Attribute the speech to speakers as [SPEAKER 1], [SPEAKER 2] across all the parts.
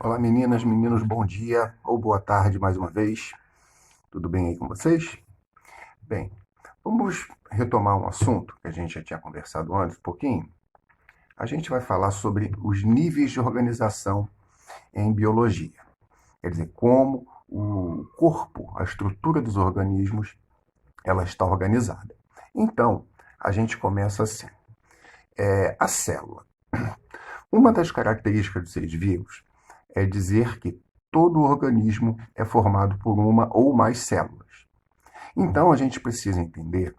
[SPEAKER 1] Olá meninas, meninos, bom dia ou boa tarde mais uma vez. Tudo bem aí com vocês? Bem, vamos retomar um assunto que a gente já tinha conversado antes um pouquinho. A gente vai falar sobre os níveis de organização em biologia. Quer dizer, como o corpo, a estrutura dos organismos, ela está organizada. Então, a gente começa assim. A célula. Uma das características dos seres vivos é dizer que todo organismo é formado por uma ou mais células. Então a gente precisa entender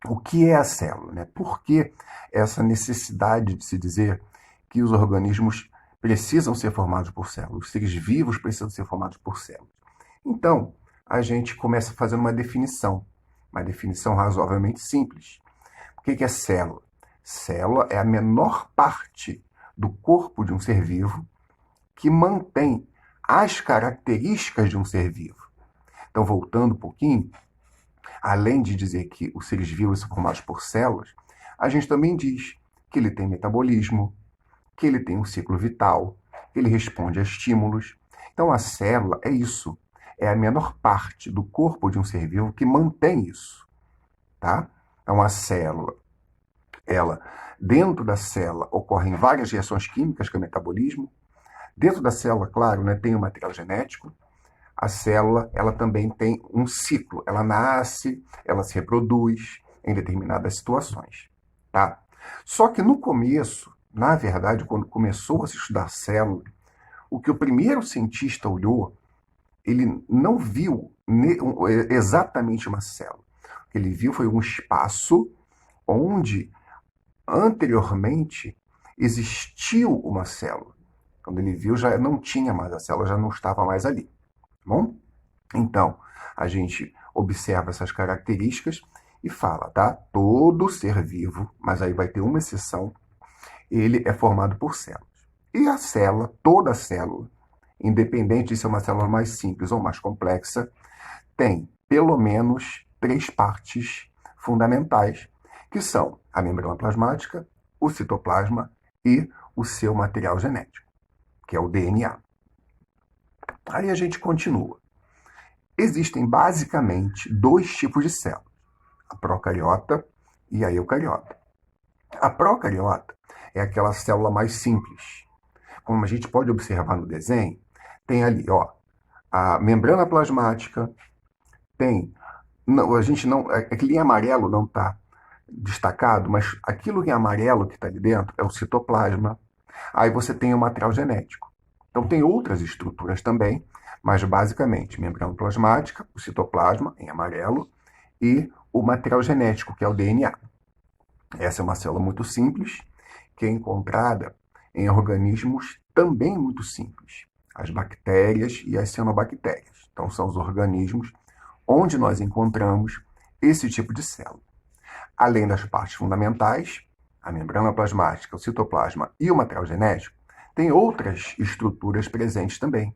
[SPEAKER 1] o que é a célula, né? Por que essa necessidade de se dizer que os organismos precisam ser formados por células, os seres vivos precisam ser formados por células. Então, a gente começa fazendo uma definição razoavelmente simples. O que é célula? Célula é a menor parte do corpo de um ser vivo que mantém as características de um ser vivo. Então, voltando um pouquinho, além de dizer que os seres vivos são formados por células, a gente também diz que ele tem metabolismo, que ele tem um ciclo vital, que ele responde a estímulos. Então, a célula é isso. É a menor parte do corpo de um ser vivo que mantém isso. Tá? Então, a célula, dentro da célula, ocorrem várias reações químicas, que é o metabolismo. Dentro da célula, claro, né, tem o material genético. A célula, ela também tem um ciclo. Ela nasce, ela se reproduz em determinadas situações, tá? Só que no começo, na verdade, quando começou a se estudar célula, o que o primeiro cientista olhou, ele não viu exatamente uma célula. O que ele viu foi um espaço onde anteriormente existiu uma célula. Quando ele viu, já não tinha mais a célula, já não estava mais ali. Bom? Então, a gente observa essas características e fala, tá? Todo ser vivo, mas aí vai ter uma exceção, ele é formado por células. E a célula, toda célula, independente de ser uma célula mais simples ou mais complexa, tem pelo menos três partes fundamentais, que são a membrana plasmática, o citoplasma e o seu material genético, que é o DNA. Aí a gente continua. Existem basicamente dois tipos de células, a procariota e a eucariota. A procariota é aquela célula mais simples. Como a gente pode observar no desenho, tem ali, ó, a membrana plasmática, tem, não, a gente não, aquele em amarelo não está destacado, mas aquilo em amarelo que está ali dentro é o citoplasma. Aí você tem o material genético. Então tem outras estruturas também, mas basicamente membrana plasmática, o citoplasma em amarelo e o material genético, que é o DNA. Essa é uma célula muito simples, que é encontrada em organismos também muito simples, as bactérias e as cianobactérias. Então são os organismos onde nós encontramos esse tipo de célula. Além das partes fundamentais, a membrana plasmática, o citoplasma e o material genético, tem outras estruturas presentes também.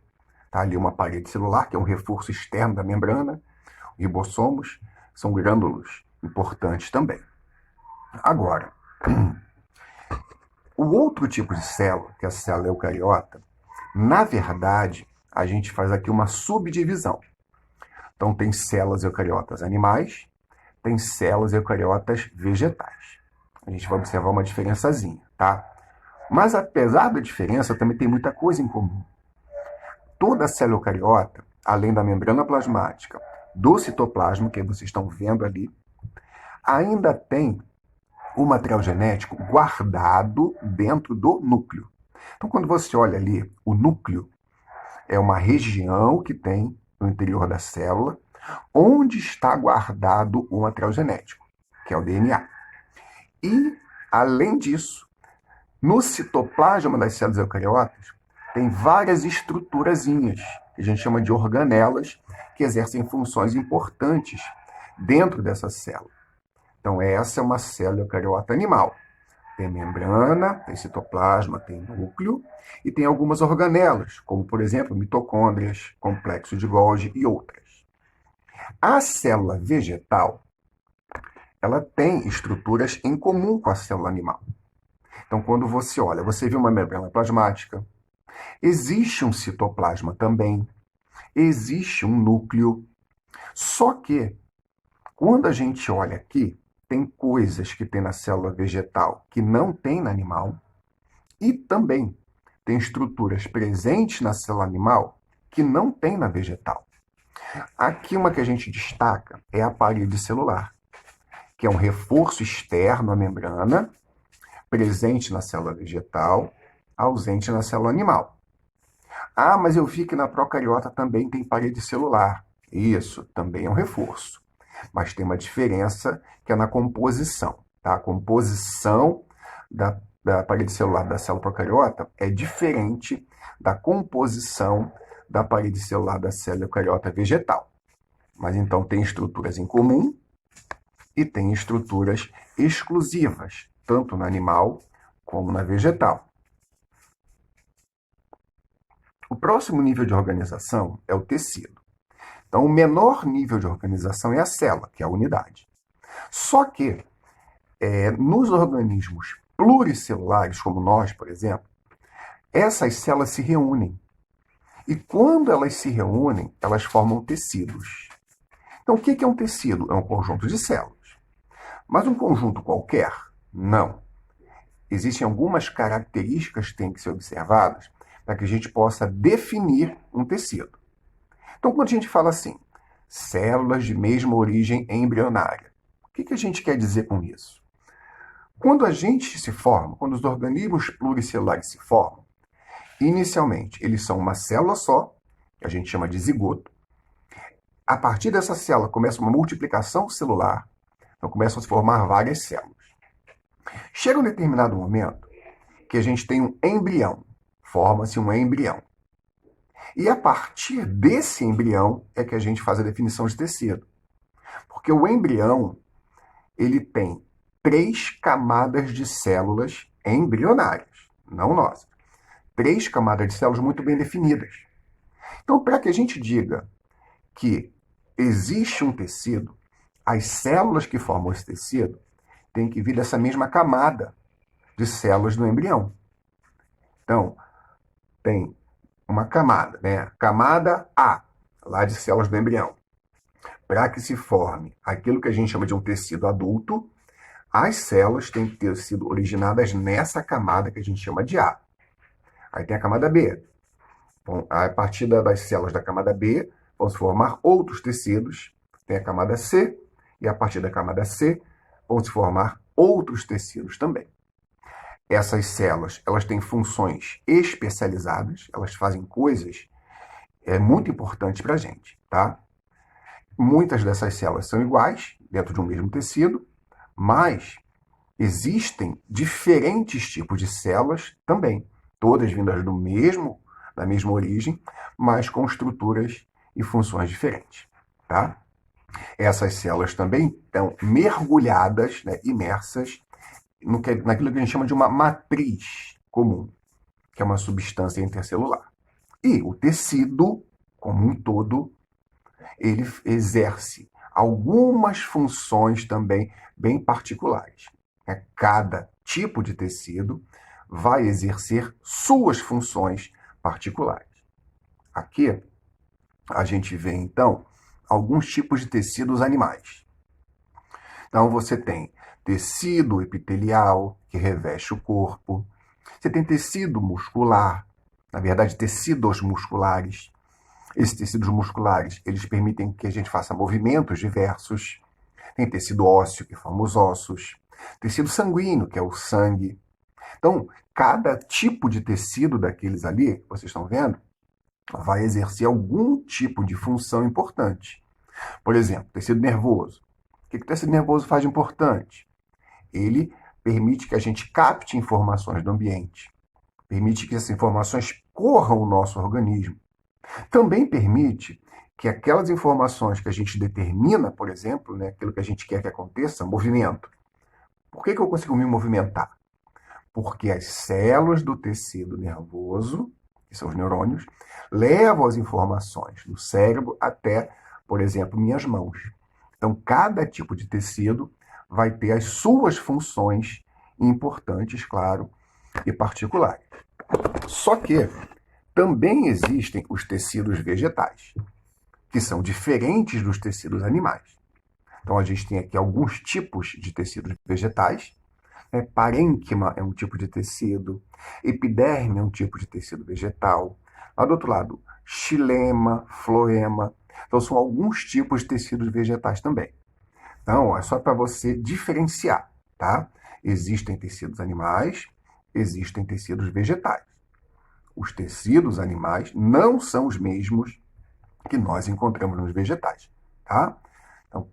[SPEAKER 1] Tá ali uma parede celular, que é um reforço externo da membrana, ribossomos, são glândulos importantes também. Agora, o outro tipo de célula, que é a célula eucariota, na verdade, a gente faz aqui uma subdivisão. Então, tem células eucariotas animais, tem células eucariotas vegetais. A gente vai observar uma diferençazinha, tá? Mas apesar da diferença, também tem muita coisa em comum. Toda a célula eucariota, além da membrana plasmática, do citoplasma, que vocês estão vendo ali, ainda tem o material genético guardado dentro do núcleo. Então, quando você olha ali, o núcleo é uma região que tem no interior da célula, onde está guardado o material genético, que é o DNA. E, além disso, no citoplasma das células eucariotas, tem várias estruturazinhas, que a gente chama de organelas, que exercem funções importantes dentro dessa célula. Então, essa é uma célula eucariota animal. Tem membrana, tem citoplasma, tem núcleo e tem algumas organelas, como, por exemplo, mitocôndrias, complexo de Golgi e outras. A célula vegetal, ela tem estruturas em comum com a célula animal. Então, quando você olha, você vê uma membrana plasmática, Existe um citoplasma também, existe um núcleo. Só que, quando a gente olha aqui, tem coisas que tem na célula vegetal que não tem na animal, e também tem estruturas presentes na célula animal que não tem na vegetal. Aqui uma que a gente destaca é a parede celular, que é um reforço externo à membrana, presente na célula vegetal, ausente na célula animal. Ah, mas eu vi que na procariota também tem parede celular. Isso, também é um reforço. Mas tem uma diferença que é na composição. Tá? A composição da parede celular da célula procariota é diferente da composição da parede celular da célula eucariota vegetal. Mas então tem estruturas em comum e tem estruturas exclusivas, tanto no animal como na vegetal. O próximo nível de organização é o tecido. Então, o menor nível de organização é a célula, que é a unidade. Só que, nos organismos pluricelulares, como nós, por exemplo, essas células se reúnem. E quando elas se reúnem, elas formam tecidos. Então, o que é um tecido? É um conjunto de células. Mas um conjunto qualquer? Não. Existem algumas características que têm que ser observadas para que a gente possa definir um tecido. Então, quando a gente fala assim, células de mesma origem embrionária, o que a gente quer dizer com isso? Quando a gente se forma, quando os organismos pluricelulares se formam, inicialmente eles são uma célula só, que a gente chama de zigoto. A partir dessa célula começa uma multiplicação celular, então começam a se formar várias células. Chega um determinado momento que a gente tem um embrião, forma-se um embrião. E a partir desse embrião é que a gente faz a definição de tecido. Porque o embrião, ele tem 3 camadas de células embrionárias, não nossas. 3 camadas de células muito bem definidas. Então, para que a gente diga que existe um tecido, as células que formam esse tecido têm que vir dessa mesma camada de células do embrião. Então, tem uma camada, né? Camada A, lá de células do embrião. Para que se forme aquilo que a gente chama de um tecido adulto, as células têm que ter sido originadas nessa camada que a gente chama de A. Aí tem a camada B. Bom, a partir das células da camada B, vão se formar outros tecidos. Tem a camada C, e a partir da camada C, vão se formar outros tecidos também. Essas células, elas têm funções especializadas, elas fazem coisas muito importantes para a gente, tá? Muitas dessas células são iguais, dentro de um mesmo tecido, mas existem diferentes tipos de células também, todas vindas da mesma origem, mas com estruturas e funções diferentes, tá? Essas células também estão mergulhadas, né, imersas, naquilo que a gente chama de uma matriz comum, que é uma substância intercelular. E o tecido, como um todo, ele exerce algumas funções também bem particulares. Cada tipo de tecido vai exercer suas funções particulares. Aqui a gente vê, então, alguns tipos de tecidos animais. Então, você tem tecido epitelial, que reveste o corpo. Você tem tecido muscular, na verdade, tecidos musculares. Esses tecidos musculares, eles permitem que a gente faça movimentos diversos. Tem tecido ósseo, que forma os ossos. Tecido sanguíneo, que é o sangue. Então, cada tipo de tecido daqueles ali, que vocês estão vendo, vai exercer algum tipo de função importante. Por exemplo, tecido nervoso. O que o tecido nervoso faz de importante? Ele permite que a gente capte informações do ambiente, permite que essas informações corram o nosso organismo. Também permite que aquelas informações que a gente determina, por exemplo, né, aquilo que a gente quer que aconteça, movimento. Por que eu consigo me movimentar? Porque as células do tecido nervoso, que são os neurônios, levam as informações do cérebro até, por exemplo, minhas mãos. Então, cada tipo de tecido vai ter as suas funções importantes, claro, e particulares. Só que Também existem os tecidos vegetais, que são diferentes dos tecidos animais. Então, a gente tem aqui alguns tipos de tecidos vegetais. Parênquima é um tipo de tecido, epiderme é um tipo de tecido vegetal. Lá do outro lado, xilema, floema. Então, são alguns tipos de tecidos vegetais também. Então, é só para você diferenciar, tá? Existem tecidos animais, existem tecidos vegetais. Os tecidos animais não são os mesmos que nós encontramos nos vegetais, tá? Então,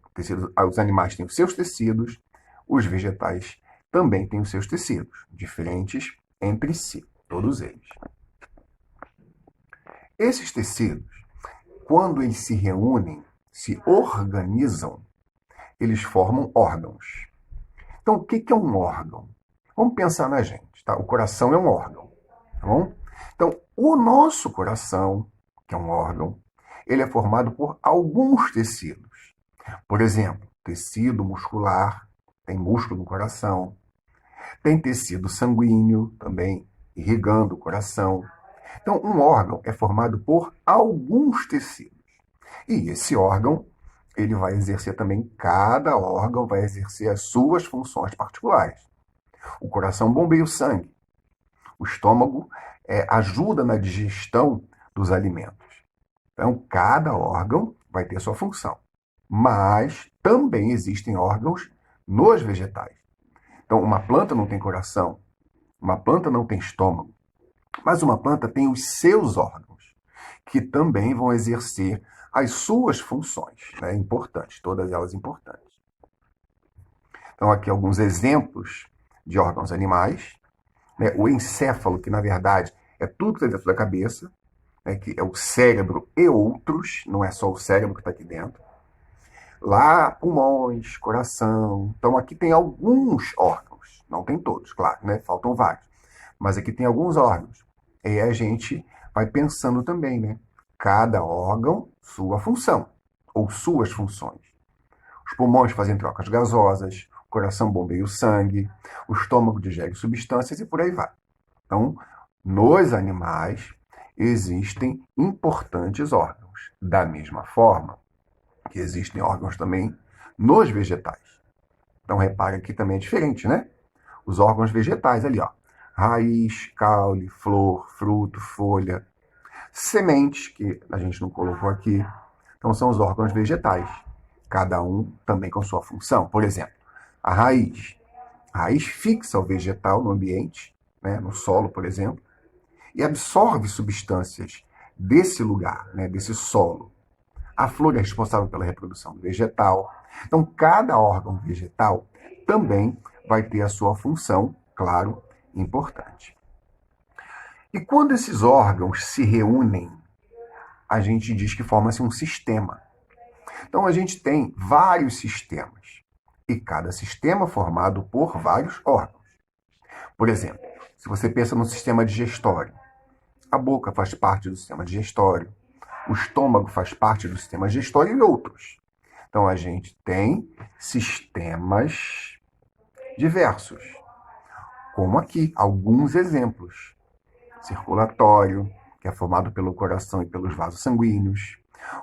[SPEAKER 1] os animais têm os seus tecidos, os vegetais também têm os seus tecidos, diferentes entre si, todos eles. Esses tecidos, quando eles se reúnem, se organizam, eles formam órgãos. Então, o que é um órgão? Vamos pensar na gente, tá? O coração é um órgão, tá bom? Então, o nosso coração, que é um órgão, ele é formado por alguns tecidos. Por exemplo, tecido muscular, tem músculo no coração. Tem tecido sanguíneo também, irrigando o coração. Então, um órgão é formado por alguns tecidos. E esse órgão, ele vai exercer também, cada órgão vai exercer as suas funções particulares. O coração bombeia o sangue. O estômago ajuda na digestão dos alimentos. Então, cada órgão vai ter sua função. Mas também existem órgãos nos vegetais. Então, uma planta não tem coração, uma planta não tem estômago, mas uma planta tem os seus órgãos, que também vão exercer as suas funções, né? Importantes, todas elas importantes. Então, aqui alguns exemplos de órgãos animais. Né? O encéfalo, que na verdade é tudo que está dentro da cabeça, né? Que é o cérebro e outros, não é só o cérebro que está aqui dentro. Lá, pulmões, coração. Então, aqui tem alguns órgãos. Não tem todos, claro, né? Faltam vários. Mas aqui tem alguns órgãos. E a gente vai pensando também, né? Cada órgão, sua função, ou suas funções. Os pulmões fazem trocas gasosas, o coração bombeia o sangue, o estômago digere substâncias e por aí vai. Então, nos animais, existem importantes órgãos. Da mesma forma, que existem órgãos também nos vegetais. Então, repare que também é diferente, né? Os órgãos vegetais ali, ó. Raiz, caule, flor, fruto, folha. Sementes, que a gente não colocou aqui. Então, são os órgãos vegetais. Cada um também com sua função. Por exemplo, a raiz. A raiz fixa o vegetal no ambiente, né? No solo, por exemplo, e absorve substâncias desse lugar, né? Desse solo. A flor é responsável pela reprodução do vegetal. Então, cada órgão vegetal também vai ter a sua função, claro, importante. E quando esses órgãos se reúnem, a gente diz que forma-se um sistema. Então, a gente tem vários sistemas, e cada sistema é formado por vários órgãos. Por exemplo, se você pensa no sistema digestório, a boca faz parte do sistema digestório, o estômago faz parte do sistema digestório e outros. Então, a gente tem sistemas diversos, como aqui, alguns exemplos. Circulatório, que é formado pelo coração e pelos vasos sanguíneos.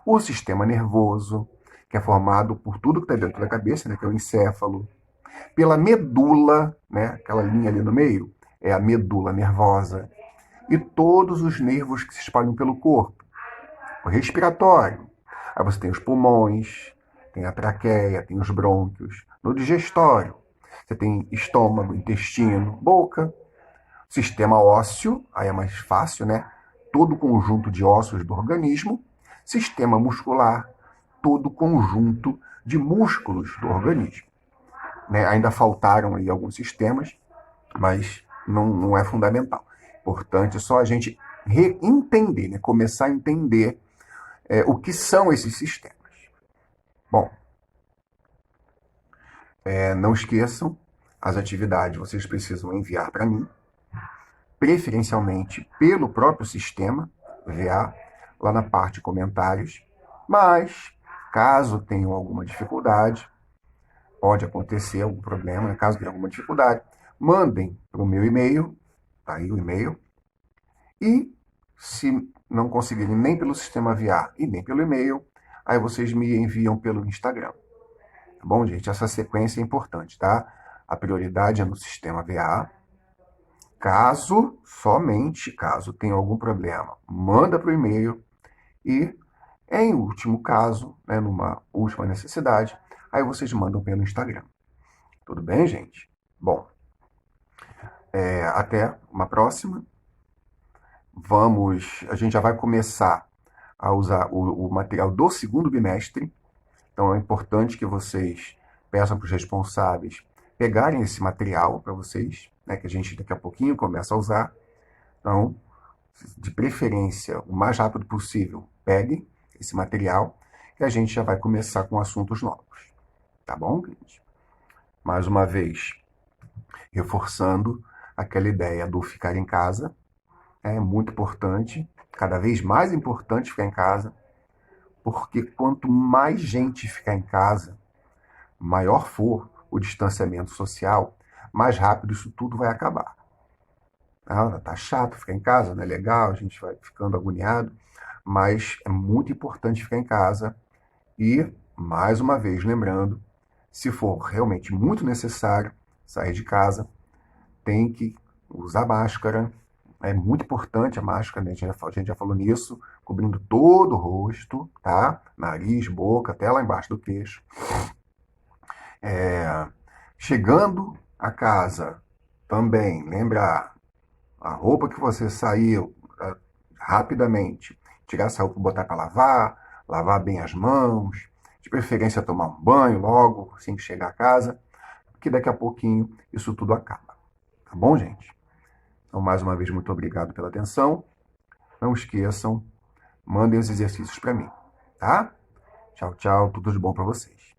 [SPEAKER 1] O sistema nervoso, que é formado por tudo que está dentro da cabeça, né, que é o encéfalo. Pela medula, né, aquela linha ali no meio, é a medula nervosa. E todos os nervos que se espalham pelo corpo. O respiratório. Aí você tem os pulmões, tem a traqueia, tem os brônquios. No digestório, você tem estômago, intestino, boca. Sistema ósseo, aí é mais fácil, né? Todo o conjunto de ossos do organismo. Sistema muscular, todo o conjunto de músculos do organismo. Né? Ainda faltaram aí alguns sistemas, mas não é fundamental. Importante só a gente entender, né? Começar a entender o que são esses sistemas. Bom, não esqueçam, as atividades vocês precisam enviar para mim, preferencialmente pelo próprio sistema, VA, lá na parte de comentários. Mas, caso tenham alguma dificuldade, pode acontecer algum problema, né? Caso tenha alguma dificuldade, mandem para o meu e-mail, tá aí o e-mail, e Se não conseguirem nem pelo sistema VA e nem pelo e-mail, aí vocês me enviam pelo Instagram. Tá bom, gente? Essa sequência é importante, tá? A prioridade é no sistema VA. Caso, somente caso tenha algum problema, manda para o e-mail e, em último caso, né, numa última necessidade, aí vocês mandam pelo Instagram. Tudo bem, gente? Bom, até uma próxima. A gente já vai começar a usar o material do segundo bimestre. Então é importante que vocês peçam para os responsáveis pegarem esse material para vocês, né, que a gente daqui a pouquinho começa a usar. Então, de preferência, o mais rápido possível, peguem esse material e a gente já vai começar com assuntos novos. Tá bom, gente? Mais uma vez, reforçando aquela ideia do ficar em casa. É muito importante, cada vez mais importante ficar em casa, porque quanto mais gente ficar em casa, maior for o distanciamento social, mais rápido isso tudo vai acabar. Tá chato ficar em casa, não é legal, a gente vai ficando agoniado, mas é muito importante ficar em casa e, mais uma vez, lembrando, se for realmente muito necessário sair de casa, tem que usar máscara. É muito importante a máscara, né? A gente já falou nisso, cobrindo todo o rosto, tá? Nariz, boca, até lá embaixo do queixo. Chegando a casa, também lembrar a roupa que você saiu rapidamente, tirar essa roupa e botar para lavar bem as mãos, de preferência tomar um banho logo, assim que chegar a casa, porque daqui a pouquinho isso tudo acaba. Tá bom, gente? Então, mais uma vez, muito obrigado pela atenção. Não esqueçam, mandem os exercícios para mim, tá? Tchau, tchau, tudo de bom para vocês.